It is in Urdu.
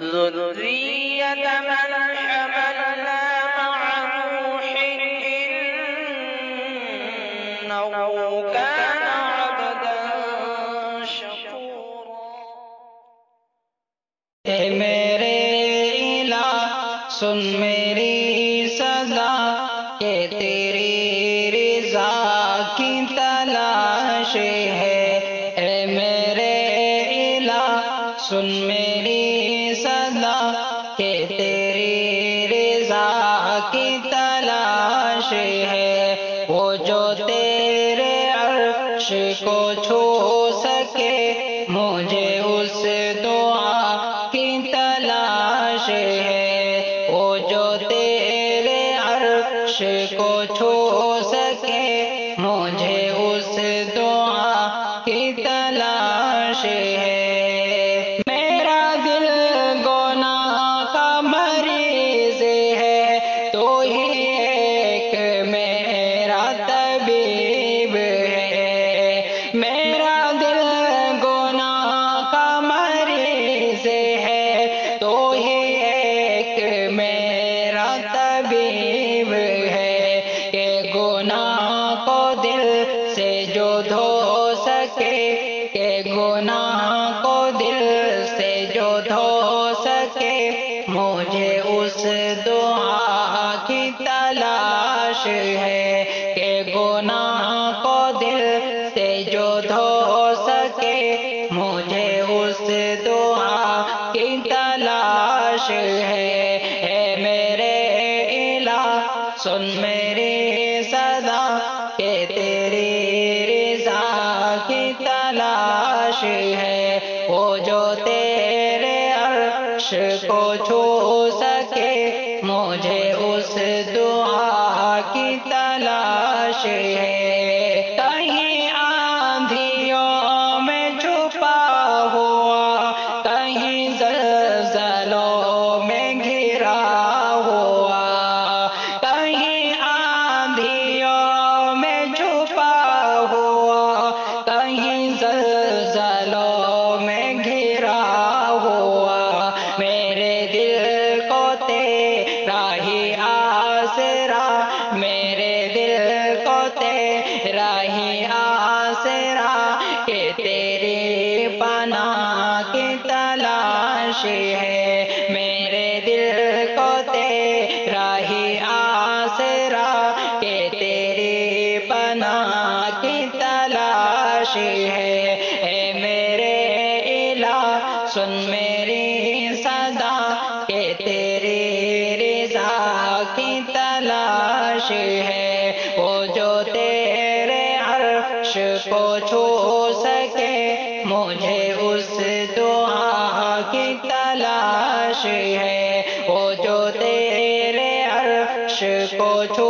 ذرية من حملنا مع نوح إنه كان عبدا شكورا۔ اے میرے الہ سن میری سزا کہ تیری رضا کی تلاش ہے۔ اے میرے الہ سن میری سزا کہ تیری رضا کی تلاش ہے۔ وہ جو تیرے عرش کو چھو سکے مجھے اس دعا کی تلاش ہے۔ وہ جو تیرے عرش کو چھو سکے مجھے اس دعا کی تلاش ہے۔ میرا دل گناہ کا مریض ہے تو ہی ایک میرا طبیب ہے۔ میرا دل گناہ کا مریض ہے تو ہی ایک میرا طبیب ہے کہ گناہ کو دل سے جو دھو سکے، کہ گناہ کو دل سے جو دھو سکے مجھے اس دعا کی تلاش ہے۔ کہ گناہ کو دل سے جو دھو سکے مجھے اس دعا کی تلاش ہے۔ اے میرے الہ سن میری صدا کہ تیری رضا کی تلاش ہے۔ وہ جو تیرے عرش کو چھو سکے مجھے اس دعا کی تلاش ہے۔ کہیں آندھیوں میں چھپا ہوا، کہیں زلزلوں میں گھرا ہوا، کہیں آندھیوں میں چھپا ہوا، کہیں زلزلوں میں گھرا ہوا، میرے دل کو تیرا ہی آسرا، میرے دل کو تیرا ہی آسرا کہ تیری پناہ کی تلاش ہے۔ میرے دل کو تیرا ہی آسرا کہ تیری پناہ کی تلاش ہے۔ اے میرے الہ سن میری صدا کہ تیری رضا کی تلاش ہے۔ وہ جو تیرے عرش کو چھو سکے مجھے اس دعا کی تلاش ہے۔ وہ جو تیرے عرش کو چھو